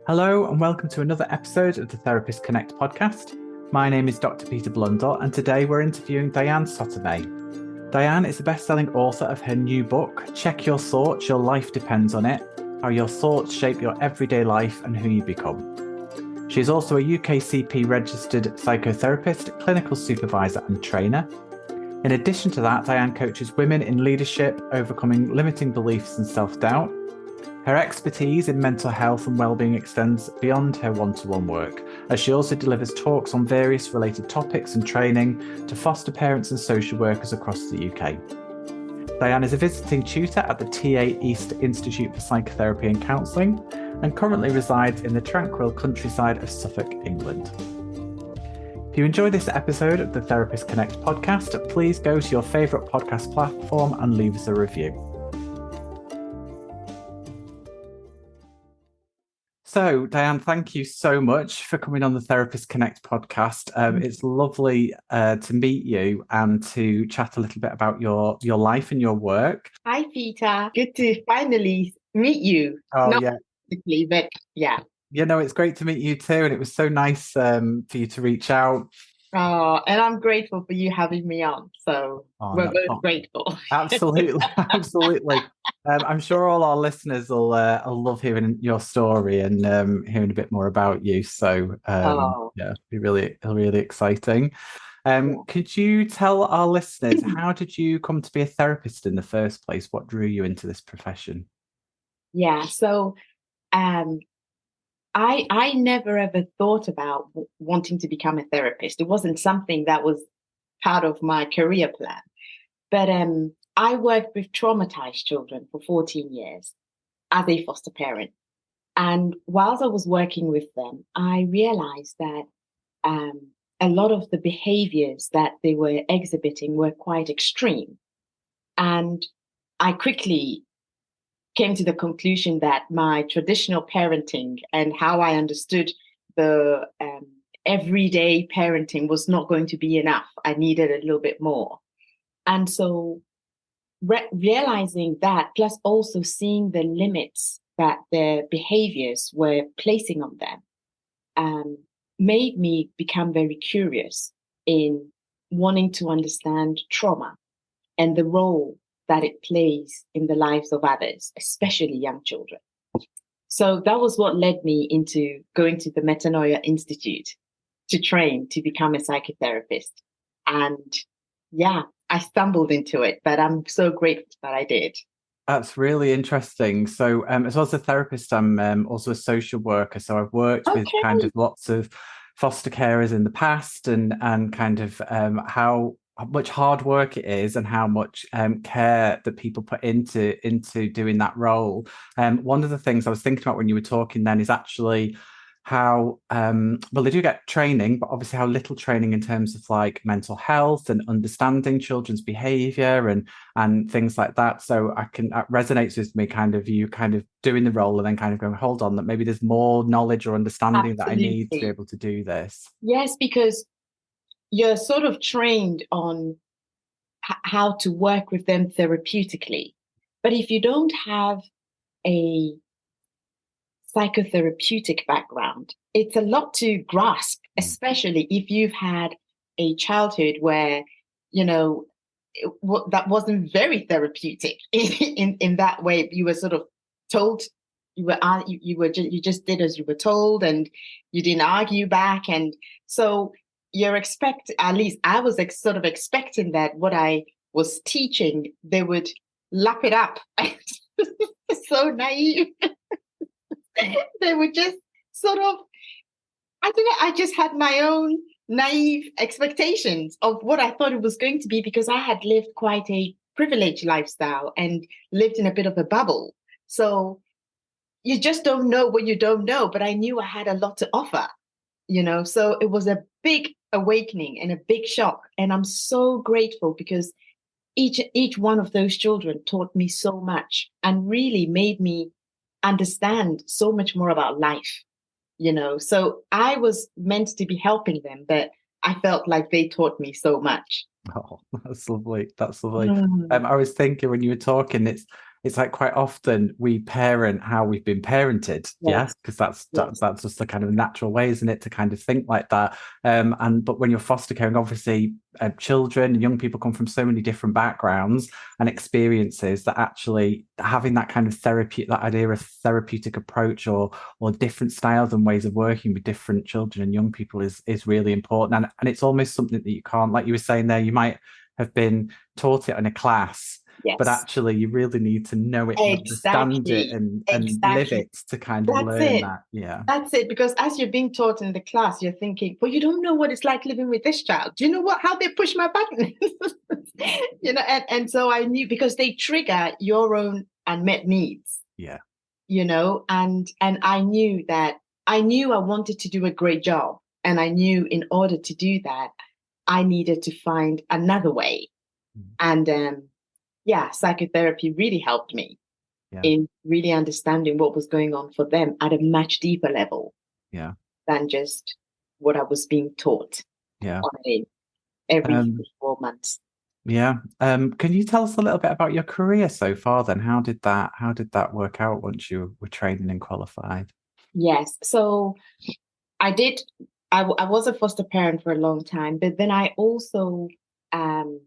Hello and welcome to another episode of the Therapist Connect podcast. My name is Dr. Peter Blundell and today we're interviewing Dianne Sotomey. Dianne is the best-selling author of her new book, Check Your Thoughts, Your Life Depends on It, How Your Thoughts Shape Your Everyday Life and Who You Become. She is also a UKCP-registered psychotherapist, clinical supervisor and trainer. In addition to that, Dianne coaches women in leadership, overcoming limiting beliefs and self-doubt. Her expertise in mental health and wellbeing extends beyond her one-to-one work, as she also delivers talks on various related topics and training to foster parents and social workers across the UK. Dianne is a visiting tutor at the TA East Institute for Psychotherapy and Counselling and currently resides in the tranquil countryside of Suffolk, England. If you enjoy this episode of the Therapist Connect podcast, please go to your favourite podcast platform and leave us a review. So, Dianne, thank you so much for coming on the Therapist Connect podcast. It's lovely to meet you and to chat a little bit about your life and your work. Hi, Peter. Good to finally meet you. Oh, Not yeah. physically, but yeah. You know, it's great to meet you too. And it was so nice for you to reach out. Oh, and I'm grateful for you having me on. So we're both grateful. Absolutely. Absolutely. I'm sure all our listeners will love hearing your story and hearing a bit more about you. So yeah, it'll be really exciting. Could you tell our listeners, how did you come to be a therapist in the first place? What drew you into this profession? Yeah, so I never ever thought about wanting to become a therapist. It wasn't something that was part of my career plan. But I worked with traumatized children for 14 years as a foster parent. And whilst I was working with them, I realized that a lot of the behaviors that they were exhibiting were quite extreme. And I quickly came to the conclusion that my traditional parenting and how I understood the everyday parenting was not going to be enough. I needed a little bit more. And so realizing that, plus also seeing the limits that their behaviors were placing on them, made me become very curious in wanting to understand trauma and the role that it plays in the lives of others, especially young children. So that was what led me into going to the Metanoia Institute to train to become a psychotherapist. And yeah, I stumbled into it, but I'm so grateful that I did. That's really interesting. So as well as a therapist, I'm also a social worker. So I've worked with kind of lots of foster carers in the past and kind of how much hard work it is and how much care that people put into doing that role. One of the things I was thinking about when you were talking then is actually how well, they do get training, but obviously how little training in terms of like mental health and understanding children's behavior and things like that. So that resonates with me, kind of you kind of doing the role and then kind of going, hold on, that maybe there's more knowledge or understanding that I need to be able to do this. Yes, because you're sort of trained on how to work with them therapeutically. But if you don't have a psychotherapeutic background, it's a lot to grasp, especially if you've had a childhood where, you know, that wasn't very therapeutic in that way. You were sort of told, you just did as you were told, and you didn't argue back, and so at least I was sort of expecting that what I was teaching, they would lap it up. So naive. They would just sort of, I don't know, I just had my own naive expectations of what I thought it was going to be, because I had lived quite a privileged lifestyle and lived in a bit of a bubble. So you just don't know what you don't know, but I knew I had a lot to offer, so it was a big awakening and a big shock. And I'm so grateful because each one of those children taught me so much and really made me understand so much more about life, so I was meant to be helping them, but I felt like they taught me so much. Oh, that's lovely. I was thinking when you were talking, it's like quite often we parent how we've been parented, yeah, Yes, because that's yes, that's just the kind of natural way, isn't it, to kind of think like that. And but when you're foster caring, obviously, children and young people come from so many different backgrounds and experiences that actually having that kind of therapy, that idea of therapeutic approach or different styles and ways of working with different children and young people is really important. And it's almost something that you can't, like you were saying there, you might have been taught it in a class, but yes. actually you really need to know it and understand it Exactly. and live Exactly. it to kind of That's learn it. that. Yeah. That's it. Because as you're being taught in the class, you're thinking, well, you don't know what it's like living with this child. Do you know how they push my button? And so I knew, because they trigger your own unmet needs, Yeah. and I knew I wanted to do a great job. And I knew in order to do that, I needed to find another way. And psychotherapy really helped me Yeah. in really understanding what was going on for them at a much deeper level Yeah. than just what I was being taught Yeah. on every Um, 4 months. yeah. Can you tell us a little bit about your career so far then? How did that work out once you were trained and qualified? Yes. So I did, I was a foster parent for a long time, but then I also, um,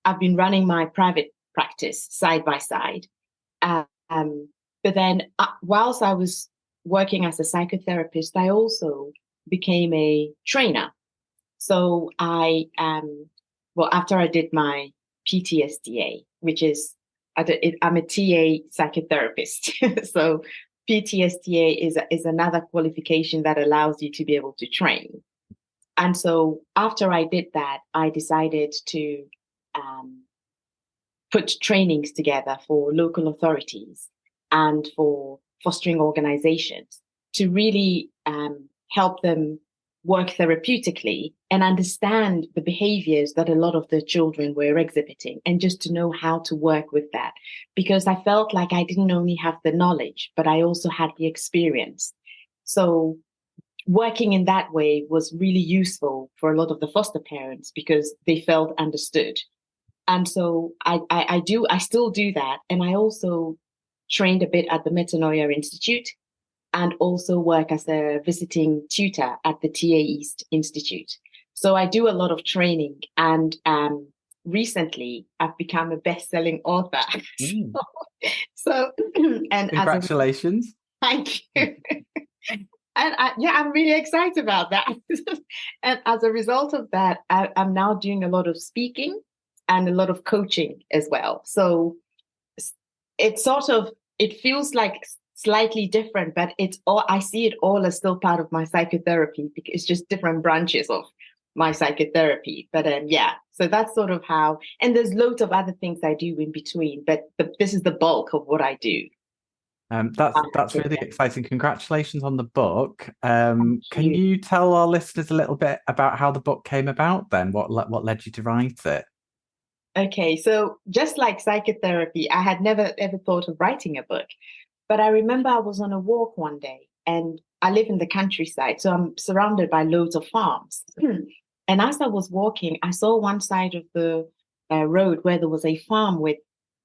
I've been running my private practice side by side. Um, but then whilst I was working as a psychotherapist, I also became a trainer. So after I did my PTSDA, which is, I'm a TA psychotherapist. So PTSDA is another qualification that allows you to be able to train. And so after I did that, I decided to um, put trainings together for local authorities and for fostering organizations to really help them work therapeutically and understand the behaviors that a lot of the children were exhibiting, and just to know how to work with that. Because I felt like I didn't only have the knowledge, but I also had the experience. So working in that way was really useful for a lot of the foster parents because they felt understood. And so I still do that. And I also trained a bit at the Metanoia Institute and also work as a visiting tutor at the TA East Institute. So I do a lot of training, and recently I've become a best-selling author. Mm. so, and as a Congratulations. thank you. And I'm really excited about that. And as a result of that, I'm now doing a lot of speaking and a lot of coaching as well. So it's it feels like slightly different, but it's all, I see it all as still part of my psychotherapy because it's just different branches of my psychotherapy. But so that's sort of how, and there's loads of other things I do in between, but this is the bulk of what I do. That's really exciting. Congratulations on the book. Thank Can you. you tell our listeners a little bit about how the book came about then? What led you to write it? Okay, so just like psychotherapy, I had never ever thought of writing a book. But I remember I was on a walk one day, and I live in the countryside, so I'm surrounded by loads of farms. And as I was walking, I saw one side of the road where there was a farm with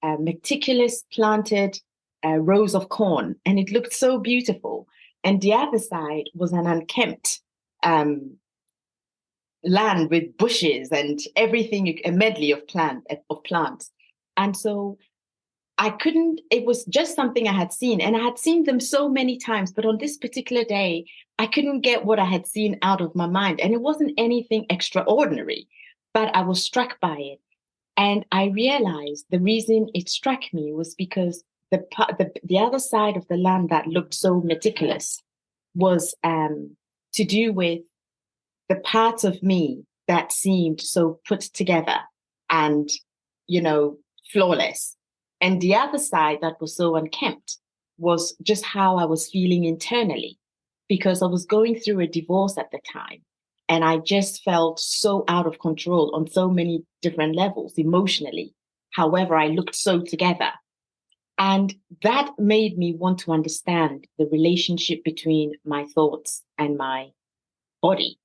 meticulous planted rows of corn, and it looked so beautiful. And the other side was an unkempt land with bushes and everything, a medley of plants. And so it was just something I had seen, and I had seen them so many times, but on this particular day, I couldn't get what I had seen out of my mind. And it wasn't anything extraordinary, but I was struck by it. And I realized the reason it struck me was because the other side of the land that looked so meticulous was to do with the parts of me that seemed so put together and, flawless. And the other side that was so unkempt was just how I was feeling internally, because I was going through a divorce at the time. And I just felt so out of control on so many different levels emotionally. However, I looked so together. And that made me want to understand the relationship between my thoughts and my body.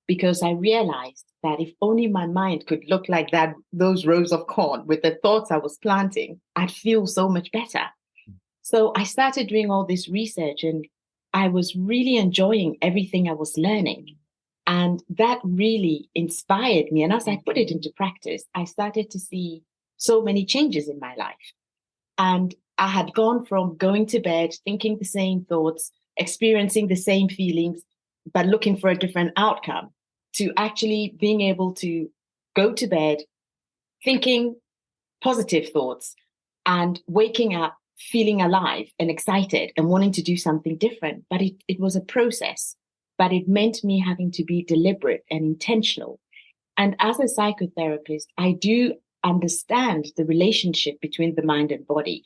because I realized that if only my mind could look like that, those rows of corn with the thoughts I was planting, I'd feel so much better. So I started doing all this research, and I was really enjoying everything I was learning. And that really inspired me. And as I put it into practice, I started to see so many changes in my life. And I had gone from going to bed, thinking the same thoughts, experiencing the same feelings, but looking for a different outcome, to actually being able to go to bed thinking positive thoughts and waking up feeling alive and excited and wanting to do something different. But it was a process, but it meant me having to be deliberate and intentional. And as a psychotherapist, I do understand the relationship between the mind and body.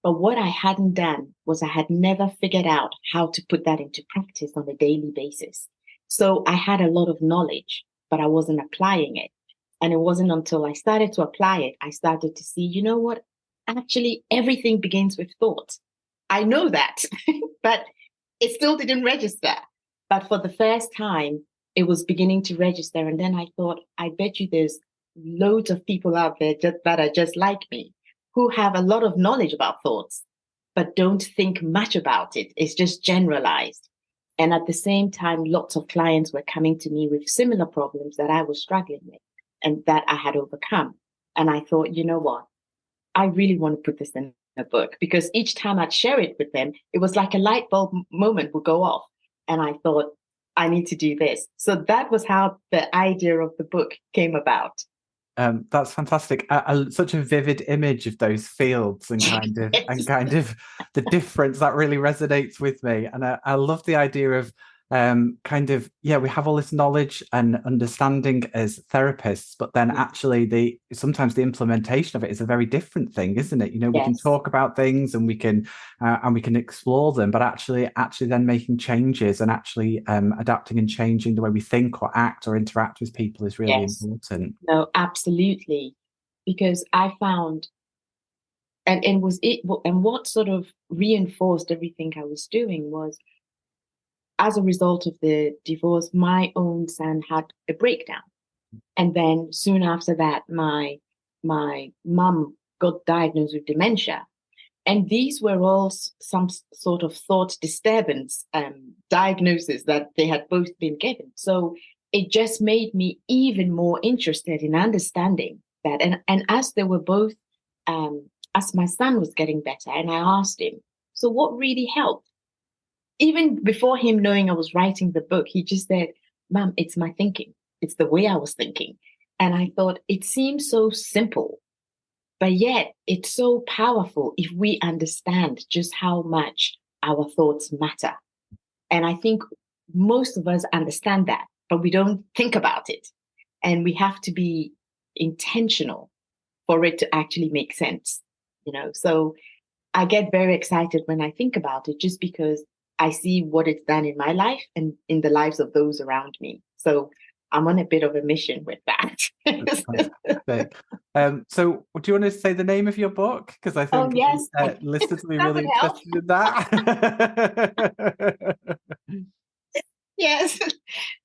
But what I hadn't done was I had never figured out how to put that into practice on a daily basis. So I had a lot of knowledge, but I wasn't applying it. And it wasn't until I started to apply it, I started to see, you know what? Actually, everything begins with thought. I know that, but it still didn't register. But for the first time, it was beginning to register. And then I thought, I bet you there's loads of people out there that are just like me, who have a lot of knowledge about thoughts, but don't think much about it. It's just generalized. And at the same time, lots of clients were coming to me with similar problems that I was struggling with and that I had overcome. And I thought, you know what? I really want to put this in a book, because each time I'd share it with them, it was like a light bulb moment would go off. And I thought, I need to do this. So that was how the idea of the book came about. That's fantastic. Such a vivid image of those fields and kind of the difference that really resonates with me. And I love the idea of we have all this knowledge and understanding as therapists, but then actually sometimes the implementation of it is a very different thing, isn't it? You know, we can talk about things and we can explore them, but actually then making changes and actually adapting and changing the way we think or act or interact with people is really important. No, absolutely. Because I found and what sort of reinforced everything I was doing was, as a result of the divorce, my own son had a breakdown. And then soon after that, my mum got diagnosed with dementia. And these were all some sort of thought disturbance diagnosis that they had both been given. So it just made me even more interested in understanding that. And as they were both, as my son was getting better, and I asked him, so what really helped? Even before him knowing I was writing the book, he just said, Mom, it's my thinking. It's the way I was thinking. And I thought, it seems so simple, but yet it's so powerful if we understand just how much our thoughts matter. And I think most of us understand that, but we don't think about it. And we have to be intentional for it to actually make sense, you know? So I get very excited when I think about it, just because I see what it's done in my life and in the lives of those around me. So I'm on a bit of a mission with that. So do you want to say the name of your book? Because I think listeners will be really interested in that. Yes.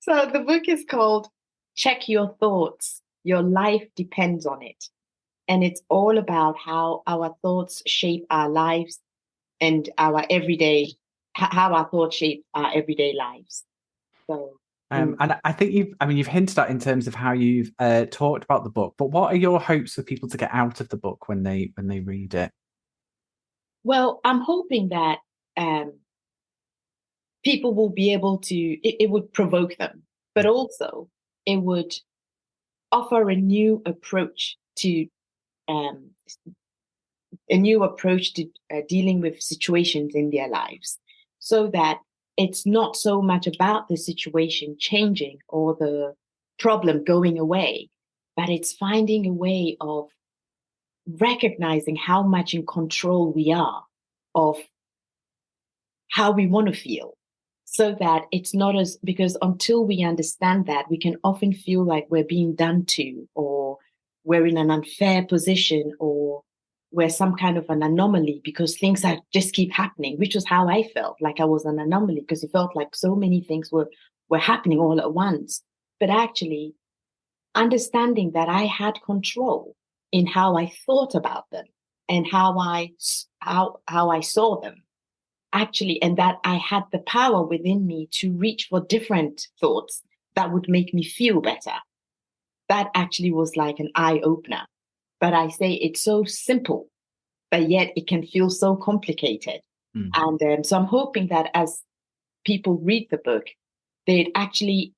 So the book is called Check Your Thoughts. Your life depends on it. And it's all about how our thoughts shape our lives and how our thoughts shape our everyday lives. So, and I think you've hinted at in terms of how you've talked about the book, but what are your hopes for people to get out of the book when they read it? Well, I'm hoping that people will be able to, it would provoke them, but also it would offer a new approach to dealing with situations in their lives, so that it's not so much about the situation changing or the problem going away, but it's finding a way of recognizing how much in control we are of how we want to feel, so that it's not because until we understand that, we can often feel like we're being done to, or we're in an unfair position, or we're some kind of an anomaly because things just keep happening, which was how I felt, like I was an anomaly, because it felt like so many things were happening all at once. but actually understanding that I had control in how I thought about them and how I saw them, actually, and that I had the power within me to reach for different thoughts that would make me feel better. That actually was like an eye opener. But I say it's so simple, but yet it can feel so complicated. And so I'm hoping that as people read the book, they'd actually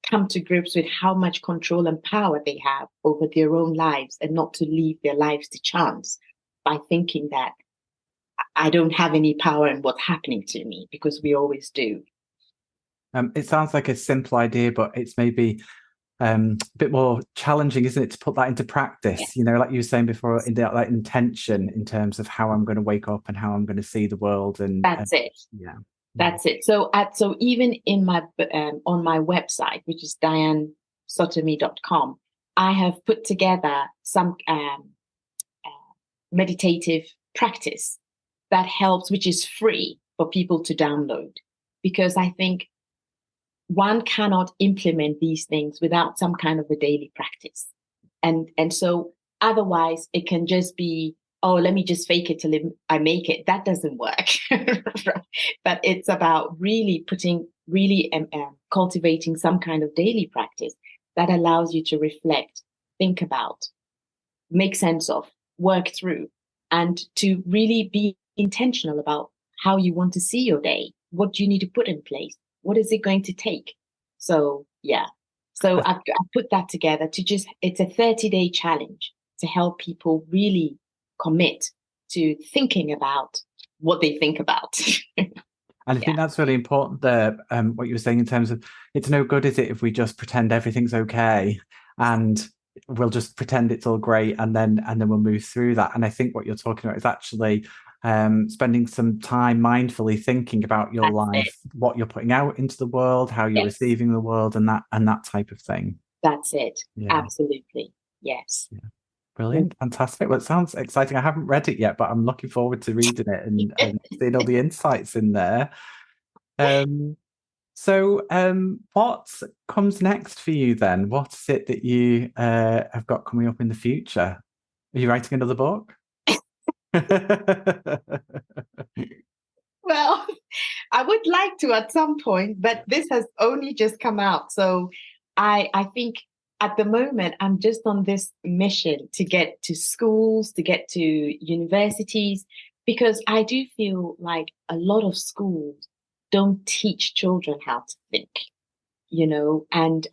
come to grips with how much control and power they have over their own lives, and not to leave their lives to chance by thinking that I don't have any power in what's happening to me, because we always do. It sounds like a simple idea, but it's maybe a bit more challenging, isn't it, to put that into practice? Yeah. Like you were saying before, in that intention in terms of how I'm going to wake up and how I'm going to see the world. And that's it. Yeah. That's it. So even in my on my website, which is diannesotomey.com, I have put together some meditative practice that helps, which is free for people to download, because I think one cannot implement these things without some kind of a daily practice. And so otherwise it can just be, oh, let me just fake it till I make it. That doesn't work. But it's about really cultivating some kind of daily practice that allows you to reflect, think about, make sense of, work through, and to really be intentional about how you want to see your day. What do you need to put in place? What is it going to take? So, yeah. So I put that together it's a 30-day challenge to help people really commit to thinking about what they think about. And I think that's really important there, what you were saying in terms of, it's no good, is it, if we just pretend everything's okay and we'll just pretend it's all great and then we'll move through that. And I think what you're talking about is actually spending some time mindfully thinking about your life, what you're putting out into the world, how you're receiving the world, and that type of thing. That's it. Yeah. Absolutely. Yes. Yeah. Brilliant. Fantastic. Well, it sounds exciting. I haven't read it yet, but I'm looking forward to reading it and seeing all the insights in there. So what comes next for you then? What is it that you have got coming up in the future? Are you writing another book? Well, I would like to at some point, but this has only just come out. So I think at the moment, I'm just on this mission to get to schools, to get to universities, because I do feel like a lot of schools don't teach children how to think, and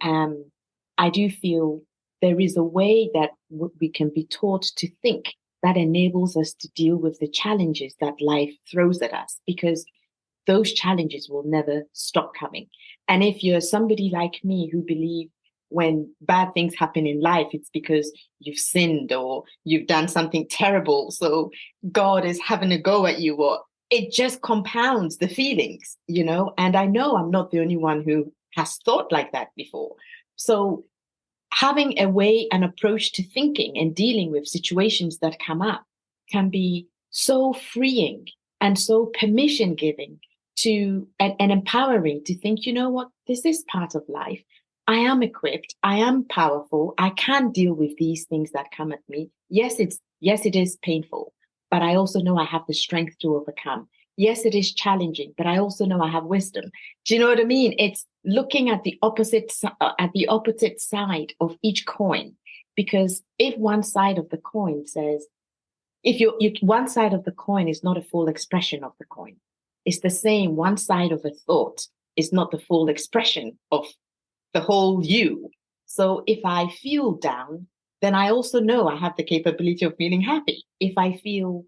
I do feel there is a way that we can be taught to think that enables us to deal with the challenges that life throws at us, because those challenges will never stop coming. And if you're somebody like me who believe when bad things happen in life, it's because you've sinned or you've done something terrible, so God is having a go at you, or it just compounds the feelings, and I know I'm not the only one who has thought like that before. So having a way, an approach to thinking and dealing with situations that come up can be so freeing and so permission giving to and empowering to think, you know what, this is part of life. I am equipped. I am powerful. I can deal with these things that come at me. Yes, it is painful, but I also know I have the strength to overcome. Yes, it is challenging, but I also know I have wisdom. Do you know what I mean? It's looking at the opposite side of each coin, because if one side of the coin says, one side of the coin is not a full expression of the coin. It's the same. One side of a thought is not the full expression of the whole you. So if I feel down, then I also know I have the capability of feeling happy. If I feel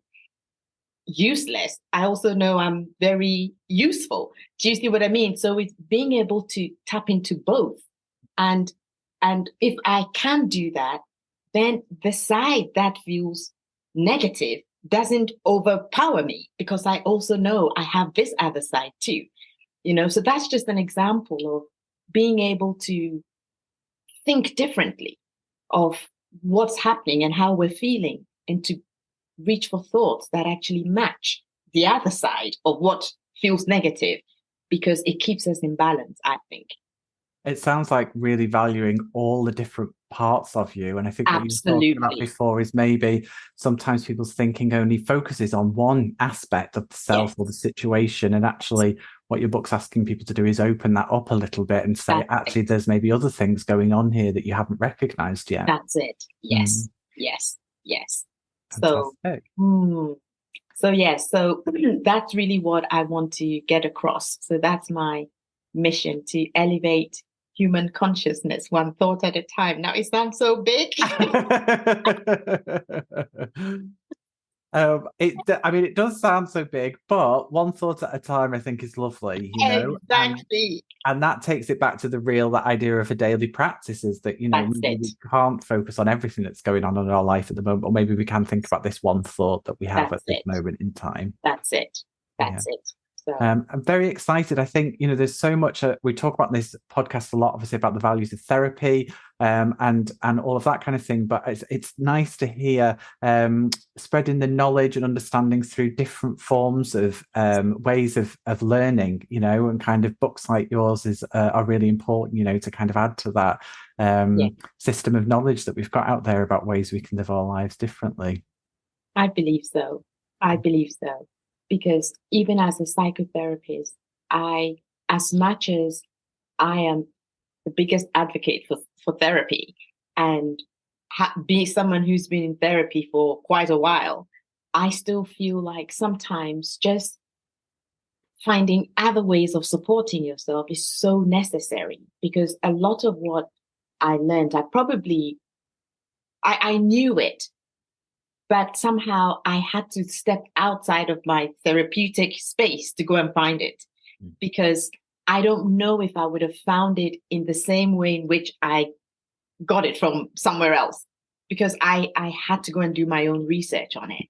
useless, I also know I'm very useful. Do you see what I mean? So it's being able to tap into both. And if I can do that, then the side that feels negative doesn't overpower me, because I also know I have this other side too. So that's just an example of being able to think differently of what's happening and how we're feeling, and to reach for thoughts that actually match the other side of what feels negative, because it keeps us in balance, I think. It sounds like really valuing all the different parts of you. And I think what you were talking about Absolutely. before is maybe sometimes people's thinking only focuses on one aspect of the self or the Yes, situation. And actually, what your book's asking people to do is open that up a little bit and say, that's it. actually, there's maybe other things going on here that you haven't recognized yet. That's it. Mm, Yes, yes, yes. So, fantastic. mm, so yes, so that's really what I want to get across. So that's my mission, to elevate human consciousness one thought at a time. Now it sounds so big. I mean, it does sound so big, but one thought at a time, I think, is lovely, Exactly. and that takes it back to the real that idea of a daily practice is that That's maybe it. we can't focus on everything that's going on in our life at the moment, or maybe we can think about this one thought that we have at That's this it. moment in time. That's it. Yeah. That's it. So I'm very excited. I think, there's so much we talk about in this podcast a lot, obviously, about the values of therapy, and all of that kind of thing. But it's nice to hear spreading the knowledge and understanding through different forms of ways of learning, and kind of books like yours are really important, to kind of add to that yeah, system of knowledge that we've got out there about ways we can live our lives differently. I believe so. I believe so. Because even as a psychotherapist, as much as I am the biggest advocate for therapy and be someone who's been in therapy for quite a while, I still feel like sometimes just finding other ways of supporting yourself is so necessary, because a lot of what I learned, I knew it, but somehow I had to step outside of my therapeutic space to go and find it, because I don't know if I would have found it in the same way in which I got it from somewhere else, because I had to go and do my own research on it.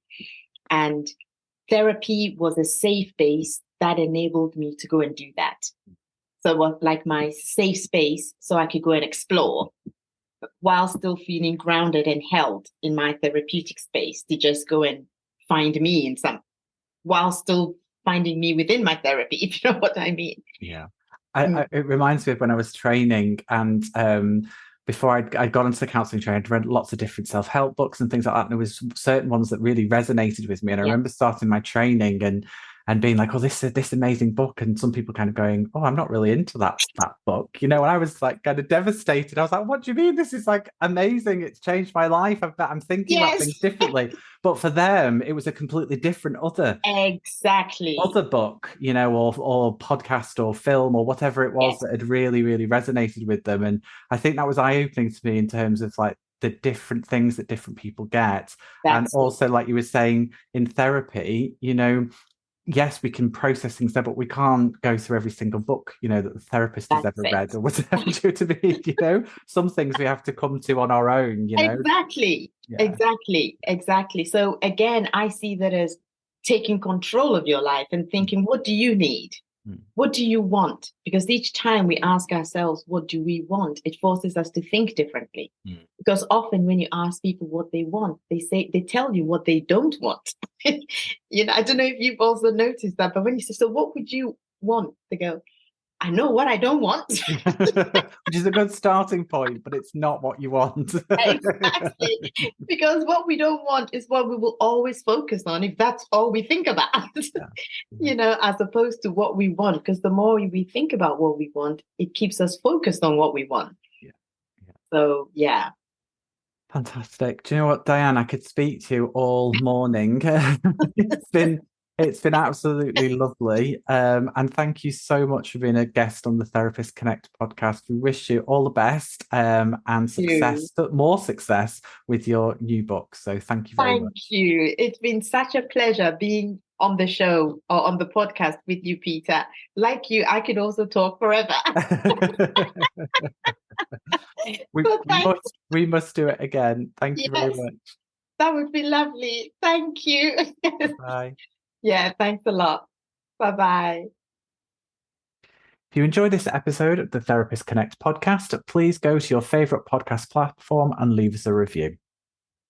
And therapy was a safe base that enabled me to go and do that. So it was like my safe space so I could go and explore while still feeling grounded and held in my therapeutic space, to just go and find me in some, while still finding me within my therapy, if you know what I mean. Yeah. Mm. It reminds me of when I was training, and before I'd gone into the counselling training, I'd read lots of different self-help books and things like that. And there was certain ones that really resonated with me. And I Yeah. remember starting my training and being like, oh, this amazing book. And some people kind of going, oh, I'm not really into that book. And I was like kind of devastated. I was like, what do you mean? This is like amazing. It's changed my life. I'm thinking about Yes, things differently. But for them, it was a completely different exactly. other book, or podcast or film or whatever it was Yes, that had really, really resonated with them. And I think that was eye-opening to me in terms of like the different things that different people get. And that's it. also, like you were saying, in therapy, yes, we can process things there, but we can't go through every single book, that the therapist has That's ever it. read or whatever due to be, some things we have to come to on our own. Exactly. Yeah. Exactly. Exactly. So again, I see that as taking control of your life and thinking, what do you need? Mm. What do you want? Because each time we ask ourselves, what do we want? It forces us to think differently. Mm. Because often when you ask people what they want, they tell you what they don't want. I don't know if you've also noticed that, but when you say, so what would you want? They go, I know what I don't want. Which is a good starting point, but it's not what you want. Exactly. Because what we don't want is what we will always focus on if that's all we think about. Yeah. Yeah. As opposed to what we want. Because the more we think about what we want, it keeps us focused on what we want. Yeah. Yeah. So, yeah. Fantastic. Do you know what, Dianne? I could speak to you all morning. It's been absolutely lovely. And thank you so much for being a guest on the Therapist Connect podcast. We wish you all the best and You. success, more success with your new book. So thank you very Thank much. you. It's been such a pleasure being on the show or on the podcast with you, Peter. Like you, I could also talk forever. we, So we thank must we must do it again. Thank you very Yes, much. that would be lovely. Thank you. Bye. Yeah, thanks a lot. Bye bye. If you enjoyed this episode of the Therapist Connect podcast, please go to your favorite podcast platform and leave us a review.